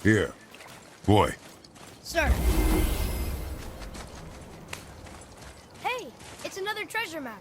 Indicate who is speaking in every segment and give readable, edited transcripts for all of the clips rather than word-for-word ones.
Speaker 1: Here. Boy.
Speaker 2: Sir. Hey, it's another treasure map.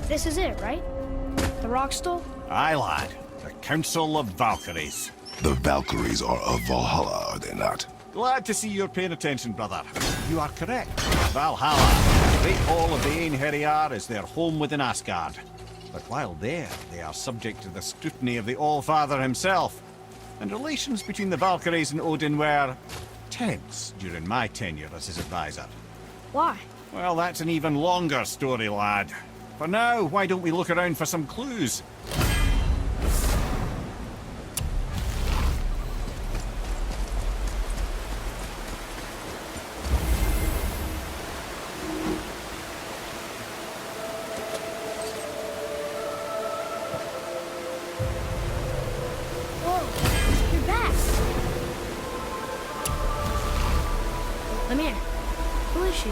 Speaker 2: This is it, right? The Rockstall?
Speaker 3: Aye, lad. The Council of Valkyries.
Speaker 1: The Valkyries are of Valhalla, are they not?
Speaker 3: Glad to see you're paying attention, brother. You are correct. Valhalla, the great hall of the Einherjar, is their home within Asgard. But while there, they are subject to the scrutiny of the All-Father himself. And relations between the Valkyries and Odin were tense during my tenure as his advisor.
Speaker 2: Why?
Speaker 3: Well, that's an even longer story, lad. For now, why don't we look around for some clues?
Speaker 2: Whoa, you're back. Lemire, who is she?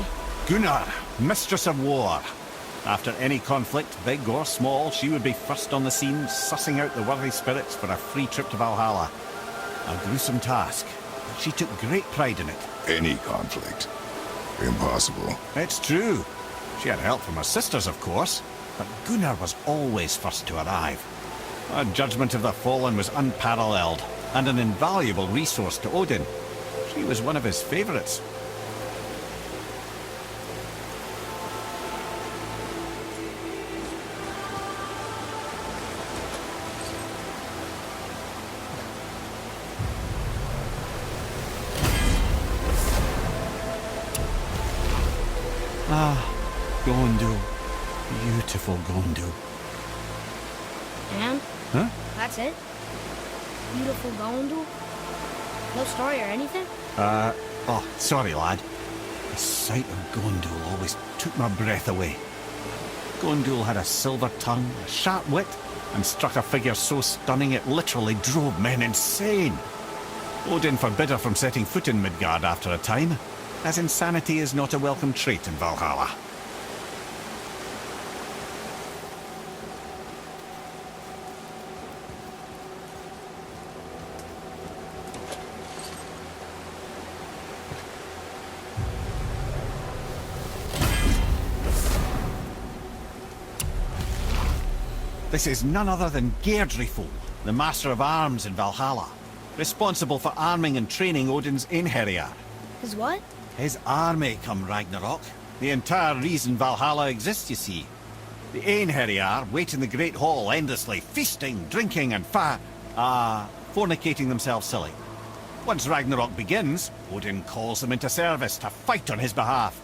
Speaker 3: Gunnar, Mistress of War. After any conflict, big or small, she would be first on the scene, sussing out the worthy spirits for a free trip to Valhalla. A gruesome task, but she took great pride in it.
Speaker 1: Any conflict. Impossible.
Speaker 3: It's true. She had help from her sisters, of course, but Gunnar was always first to arrive. Her judgment of the fallen was unparalleled, and an invaluable resource to Odin. She was one of his favorites. Ah, Gondul. Beautiful Gondul.
Speaker 2: And?
Speaker 3: Huh?
Speaker 2: That's it? Beautiful Gondul? No story or anything?
Speaker 3: Oh, sorry, lad. The sight of Gondul always took my breath away. Gondul had a silver tongue, a sharp wit, and struck a figure so stunning it literally drove men insane. Odin forbid her from setting foot in Midgard after a time, as insanity is not a welcome trait in Valhalla. This is none other than Geirdriful, the Master of Arms in Valhalla. responsible for arming and training Odin's Einherjar.
Speaker 2: His what?
Speaker 3: His army come Ragnarok. The entire reason Valhalla exists, you see. The Einherjar wait in the Great Hall endlessly, feasting, drinking, and fornicating themselves silly. Once Ragnarok begins, Odin calls them into service to fight on his behalf.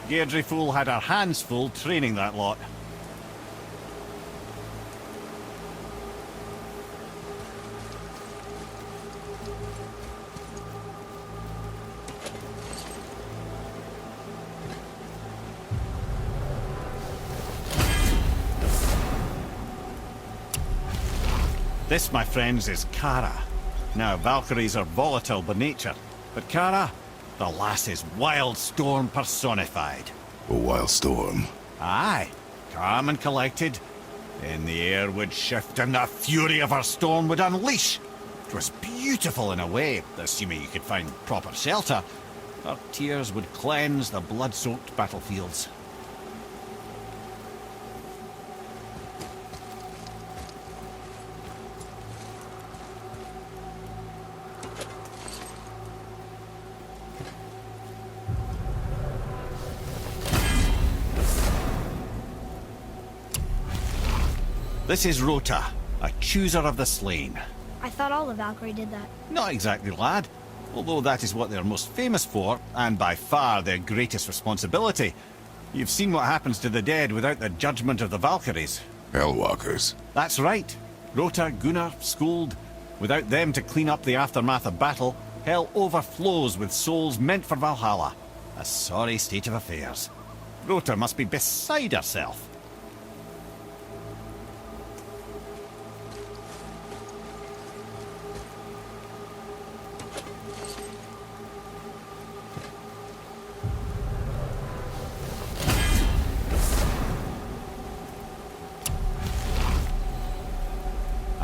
Speaker 3: Geirdriful had her hands full training that lot. This, my friends, is Kara. Now, Valkyries are volatile by nature, but Kara, the lass is wild storm personified.
Speaker 1: A wild storm.
Speaker 3: Aye, calm and collected. Then the air would shift and the fury of her storm would unleash. It was beautiful in a way, assuming you could find proper shelter. Her tears would cleanse the blood-soaked battlefields. This is Rota, a chooser of the slain.
Speaker 2: I thought all the Valkyrie did that.
Speaker 3: Not exactly, lad. Although that is what they're most famous for, and by far their greatest responsibility. You've seen what happens to the dead without the judgment of the Valkyries.
Speaker 1: Hellwalkers.
Speaker 3: That's right. Rota, Gunnar, Skuld. Without them to clean up the aftermath of battle, hell overflows with souls meant for Valhalla. A sorry state of affairs. Rota must be beside herself.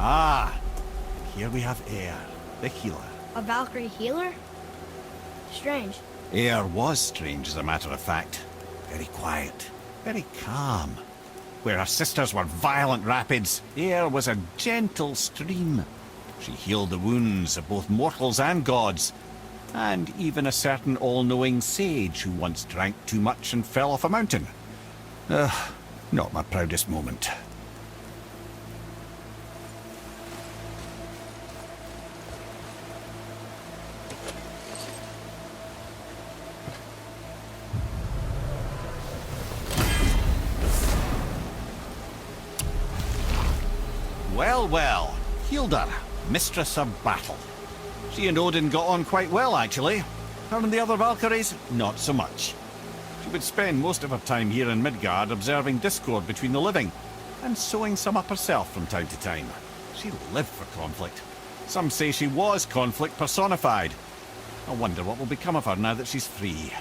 Speaker 3: Ah, here we have Eir, the healer.
Speaker 2: A Valkyrie healer? Strange.
Speaker 3: Eir was strange, as a matter of fact. Very quiet, very calm. Where her sisters were violent rapids, Eir was a gentle stream. She healed the wounds of both mortals and gods, and even a certain all-knowing sage who once drank too much and fell off a mountain. Not my proudest moment. Well, well, Hilda, mistress of battle. She and Odin got on quite well, actually. Her and the other Valkyries, not so much. She would spend most of her time here in Midgard observing discord between the living, and sewing some up herself from time to time. She lived for conflict. Some say she was conflict personified. I wonder what will become of her now that she's free.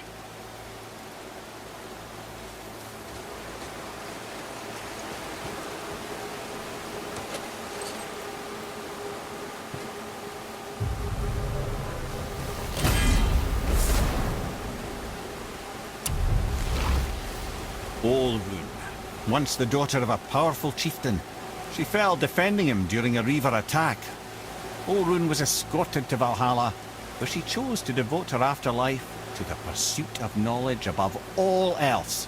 Speaker 3: Olrun, once the daughter of a powerful chieftain. She fell defending him during a Reaver attack. Olrun was escorted to Valhalla, where she chose to devote her afterlife to the pursuit of knowledge above all else.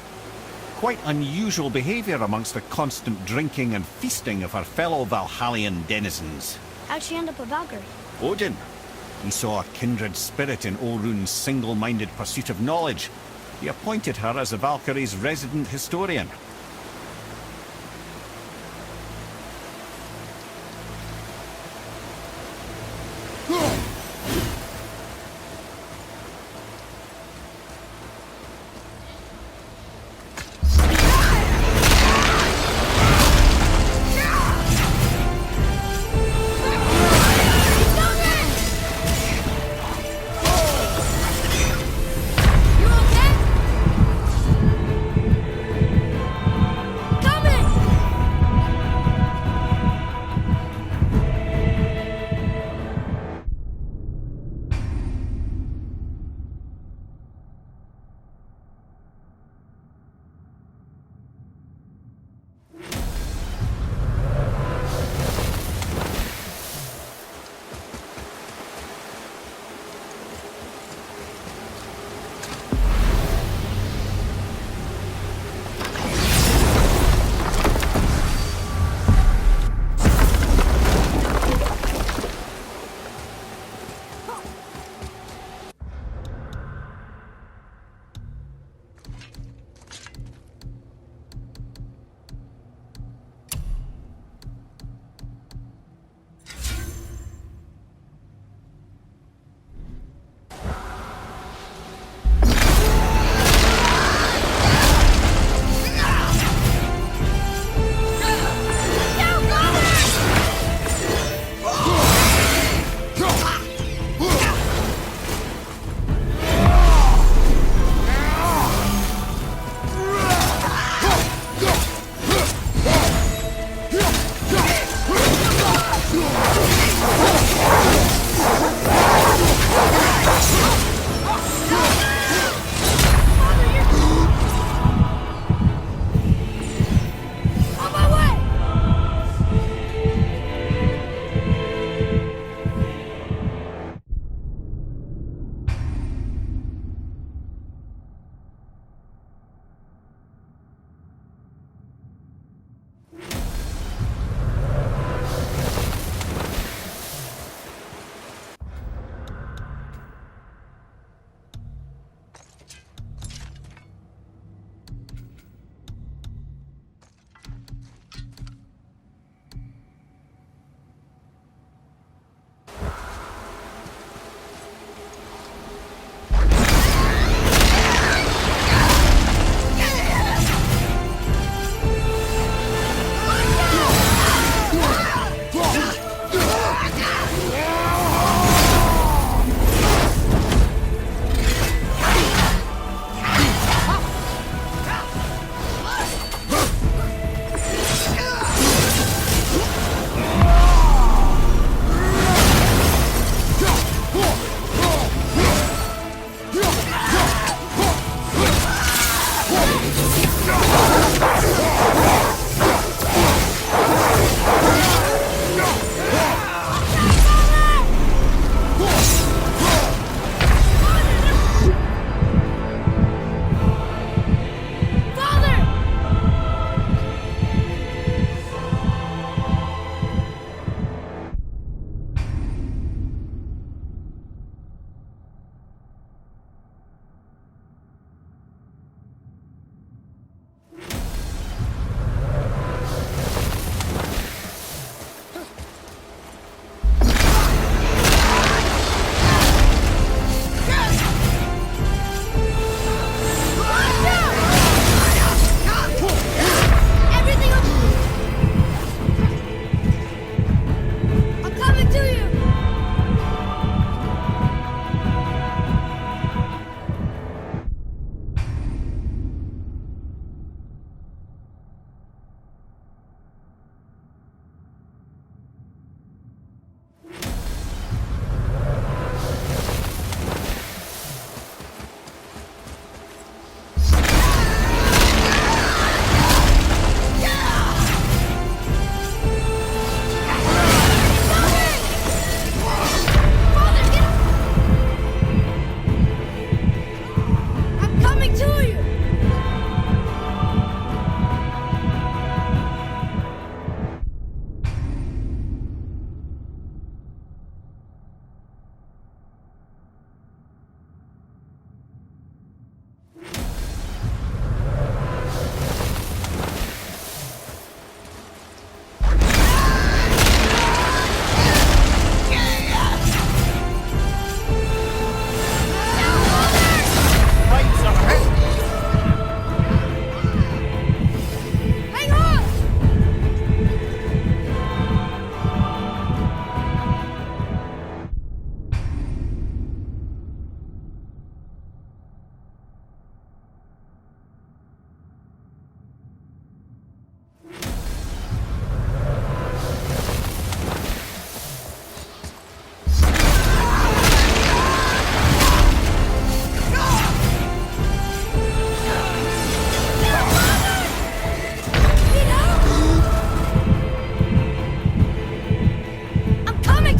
Speaker 3: Quite unusual behavior amongst the constant drinking and feasting of her fellow Valhallian denizens.
Speaker 2: How'd she end up a Valkyrie?
Speaker 3: Odin. He saw a kindred spirit in Olrun's single-minded pursuit of knowledge. He appointed her as the Valkyrie's resident historian.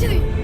Speaker 2: to you.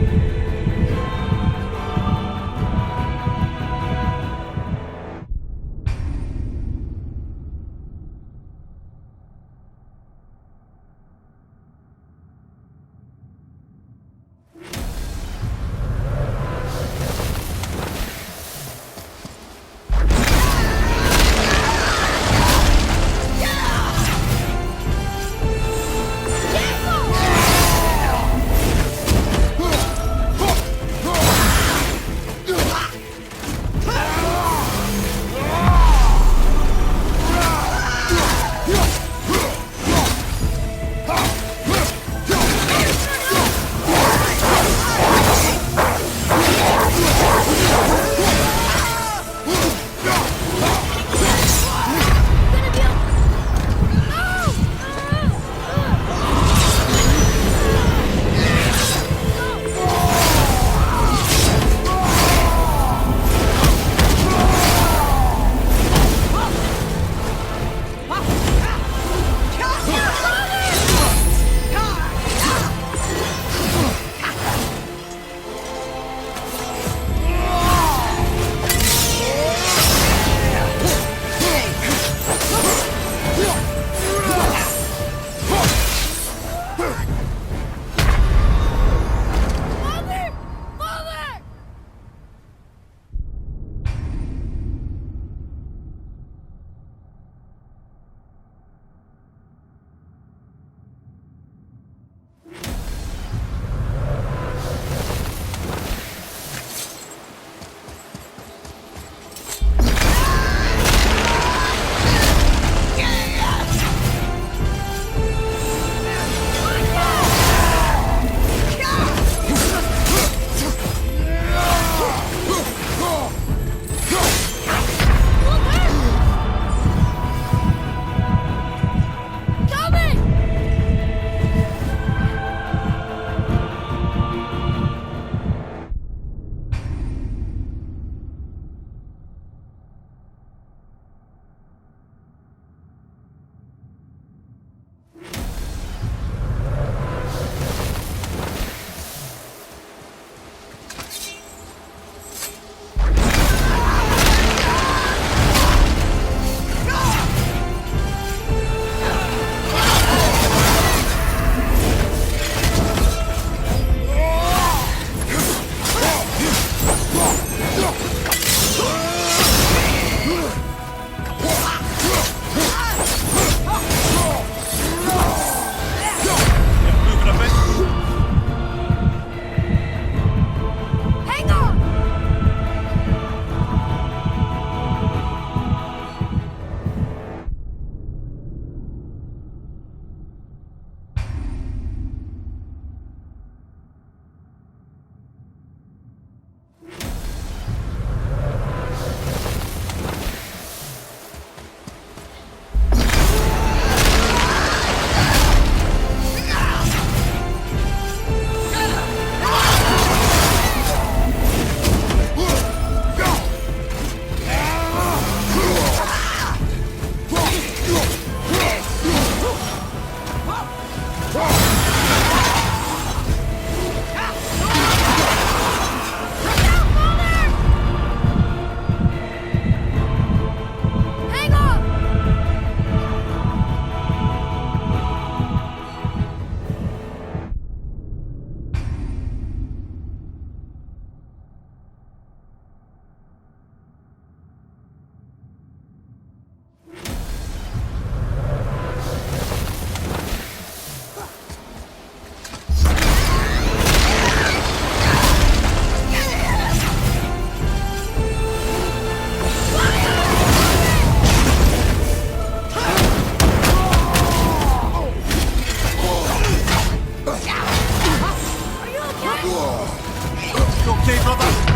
Speaker 4: Okay, brother?